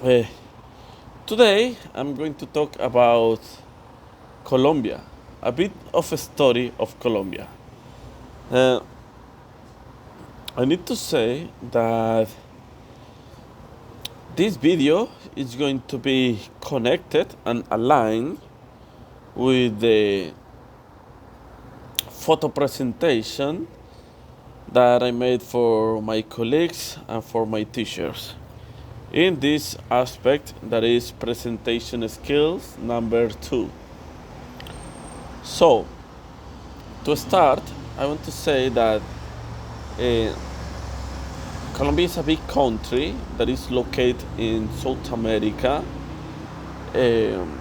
Uh, Today I'm going to talk about Colombia, a bit of a story of Colombia. Uh, I need to say that this video is going to be connected and aligned with the photo presentation that I made for my colleagues and for my teachers. In this aspect, that is presentation skills number 2. So, to start, I want to say that uh, Colombia is a big country that is located in South America, um,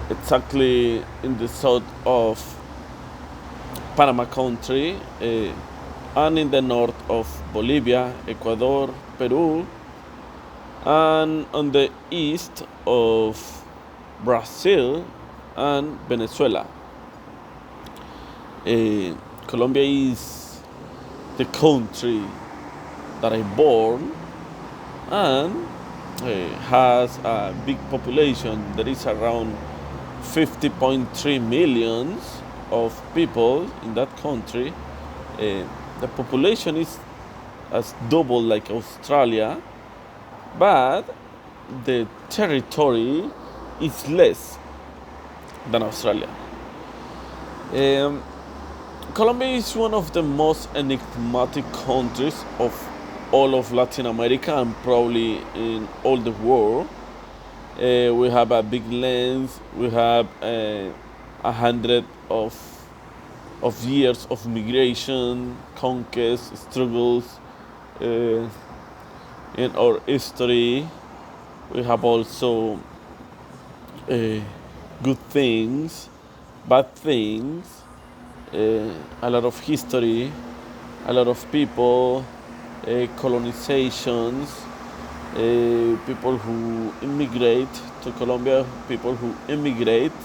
exactly in the south of Panama country, and in the north of Bolivia, Ecuador, Peru, and on the east of Brazil and Venezuela. Colombia is the country that I born and has a big population. There is around 50.3 millions of people in that country. The population is as double like Australia, but the territory is less than Australia. Colombia is one of the most enigmatic countries of all of Latin America and probably in all the world. We have a big length. We have 100 of years of migration, conquest, struggles in our history. We have also good things, bad things, a lot of history, a lot of people, colonizations, people who immigrate to Colombia, people who immigrate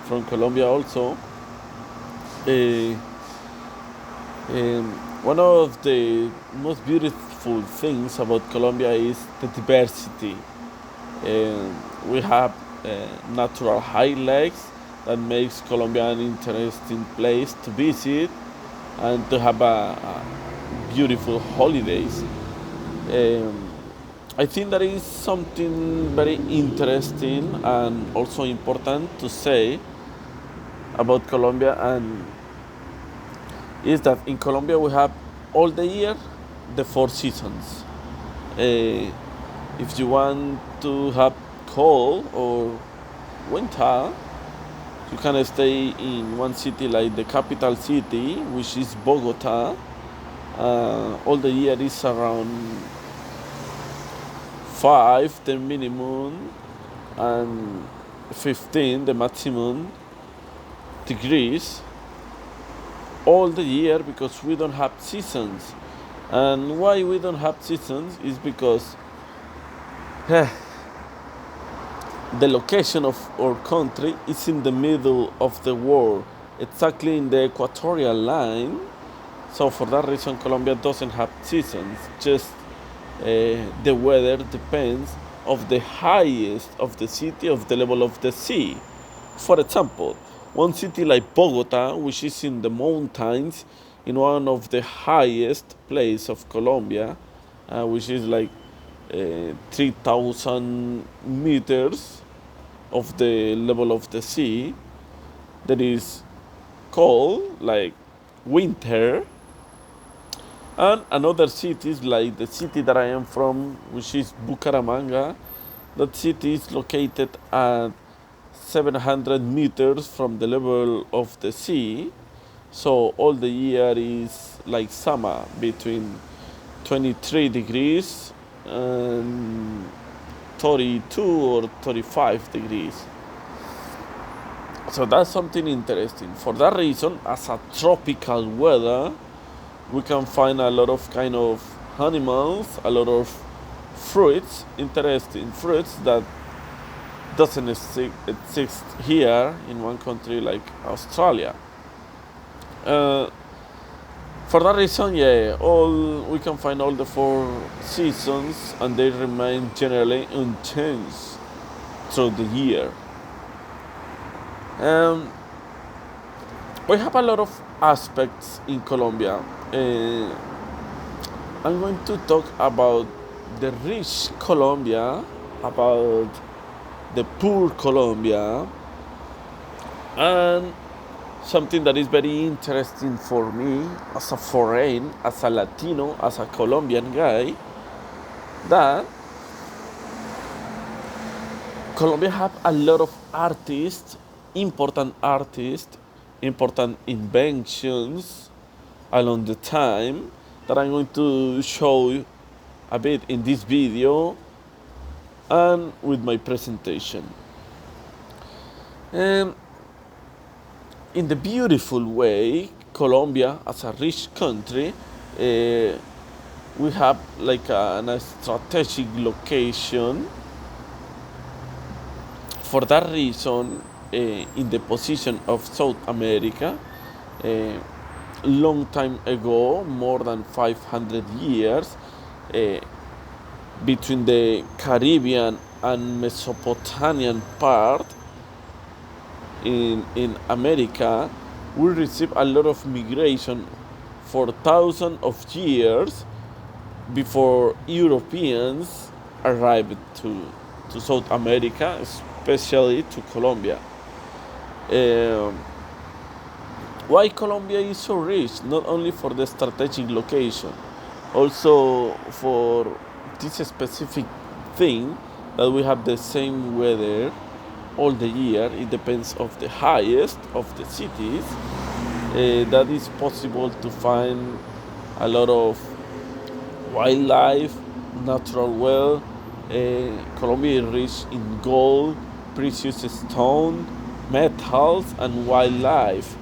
from Colombia also. Uh, One of the most beautiful things about Colombia is the diversity. We have natural highlights that makes Colombia an interesting place to visit and to have a beautiful holidays. Um, I think that is something very interesting and also important to say about Colombia, and is that in Colombia we have all the year the 4 seasons. Uh, if you want to have cold or winter, you can stay in one city like the capital city, which is Bogota. All the year is around 5, the minimum, and 15, the maximum degrees all the year because we don't have seasons. And why we don't have seasons is because the location of our country is in the middle of the world, exactly in the equatorial line. So for that reason, Colombia doesn't have seasons. Just the weather depends of the highest of the city, of the level of the sea. For example, one city like Bogota, which is in the mountains, in one of the highest places of Colombia, which is like 3,000 meters of the level of the sea, that is cold, like winter. And another cities like the city that I am from, which is Bucaramanga. That city is located at 700 meters from the level of the sea. So all the year is like summer, between 23 degrees and 32 or 35 degrees. So that's something interesting. For that reason, as a tropical weather, we can find a lot of kind of animals, a lot of fruits, interesting fruits that doesn't exist here in one country like Australia. For that reason, yeah, all we can find all the four seasons, and they remain generally unchanged through the year. Um, we have a lot of aspects in Colombia. I'm going to talk about the rich Colombia, about the poor Colombia, and something that is very interesting for me as a foreign, as a Latino, as a Colombian guy, that Colombia have a lot of artists, important inventions along the time that I'm going to show you a bit in this video and with my presentation. And in the beautiful way, Colombia as a rich country, we have like a strategic location. For that reason, in the position of South America, long time ago, more than 500 years, uh, between the Caribbean and Mesopotamian part in America, we receive a lot of migration for thousands of years before Europeans arrived to South America, especially to Colombia. Um, why Colombia is so rich? Not only for the strategic location, also for this specific thing that we have the same weather all the year. It depends of the highest of the cities. That is possible to find a lot of wildlife, natural wealth. Colombia is rich in gold, precious stone, metals, and wildlife.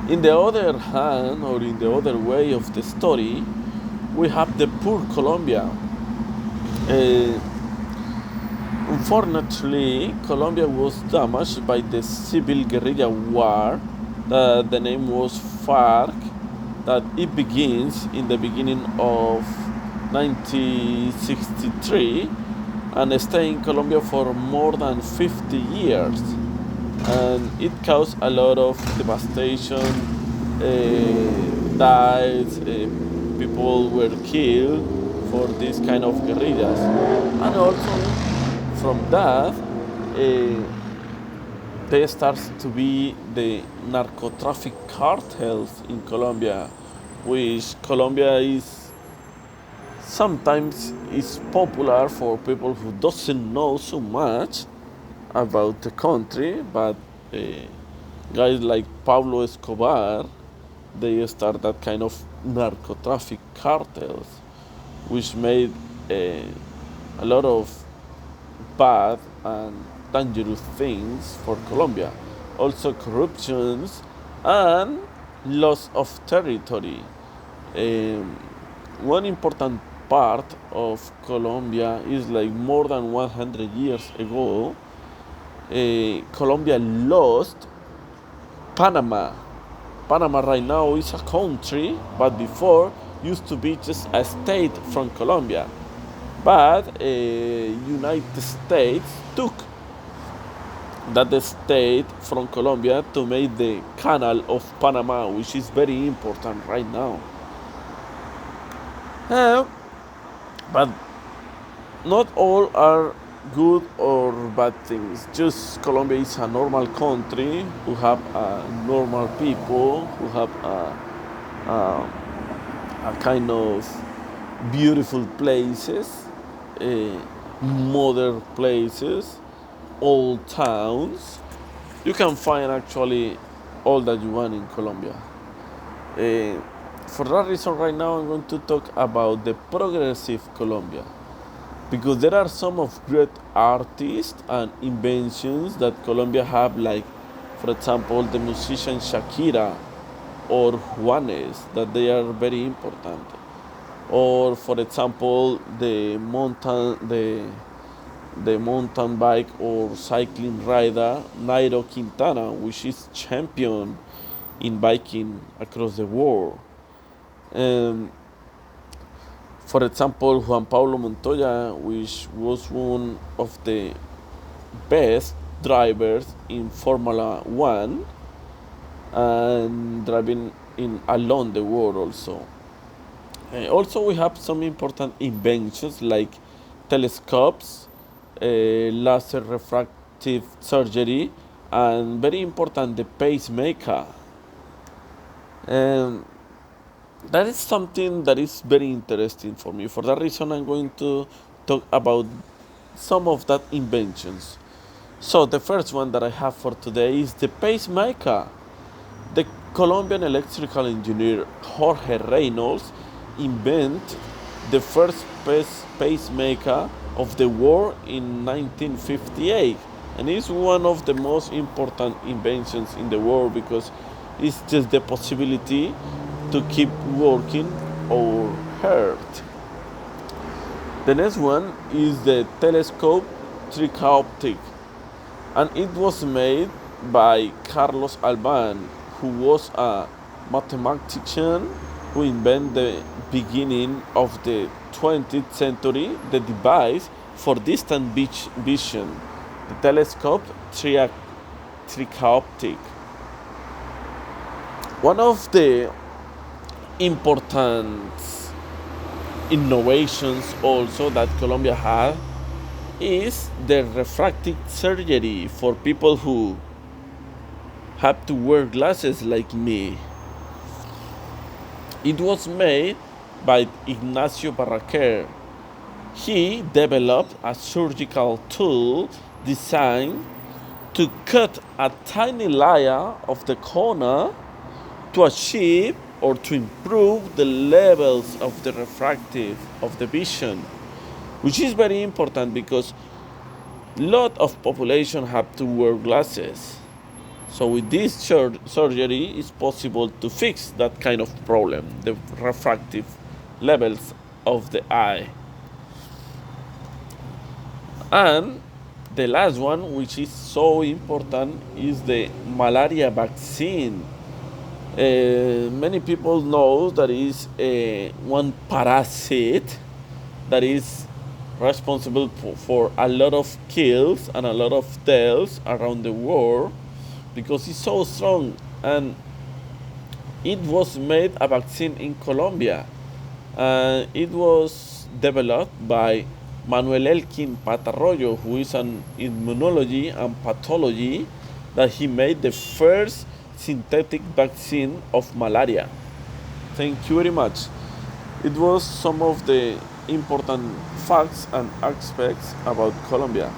In the other hand, or in the other way of the story, we have the poor Colombia. Uh, Unfortunately, Colombia was damaged by the civil guerrilla war. The name was FARC. That it begins in the beginning of 1963 and stayed in Colombia for more than 50 years. And it caused a lot of devastation, died, people were killed for this kind of guerrillas. And also from that, there starts to be the narcotraffic cartels in Colombia, which Colombia is sometimes is popular for people who doesn't know so much about the country, but uh, guys like Pablo Escobar, they start that kind of narcotraffic cartels, which made a lot of bad and dangerous things for Colombia. Also corruptions and loss of territory. Um, One important part of Colombia is like more than 100 years ago, Colombia lost Panama. Panama right now is a country, but before used to be just a state from Colombia. But United States took that state from Colombia to make the Canal of Panama, which is very important right now. Uh, but not all are good or bad things. Just Colombia is a normal country who have normal people, who have a kind of beautiful places, modern places, old towns. You can find actually all that you want in Colombia. Uh, for that reason, right now I'm going to talk about the progressive Colombia, because there are some of great artists and inventions that Colombia have, like, for example, the musician Shakira or Juanes, that they are very important. Or, for example, the mountain bike or cycling rider Nairo Quintana, which is champion in biking across the world. Um, for example, Juan Pablo Montoya, which was one of the best drivers in Formula One and driving in along the world also. Also, we have some important inventions like telescopes, laser refractive surgery, and very important, the pacemaker. Um, that is something that is very interesting for me. For that reason, I'm going to talk about some of that inventions. So the first one that I have for today is the pacemaker. The Colombian electrical engineer Jorge Reynolds invented the first pacemaker of the world in 1958, and it's one of the most important inventions in the world because it's just the possibility to keep working our heart. The next one is the telescope trioptic, and it was made by Carlos Alban, who was a mathematician who invented the beginning of the 20th century the device for distant vision, the telescope trioptic. One of the important innovations also that Colombia had is the refractive surgery for people who have to wear glasses like me. It was made by Ignacio Barraquer. He developed a surgical tool designed to cut a tiny layer of the cornea to achieve or to improve the levels of the refractive of the vision, which is very important because a lot of population have to wear glasses. So with this surgery, it's possible to fix that kind of problem, the refractive levels of the eye. And the last one, which is so important, is the malaria vaccine. Many people know that is one parasite that is responsible for a lot of kills and a lot of deaths around the world because it's so strong, and it was made a vaccine in Colombia. It was developed by Manuel Elkin Patarroyo, who is an immunology and pathology, that he made the first synthetic vaccine of malaria. Thank you very much. It was some of the important facts and aspects about Colombia.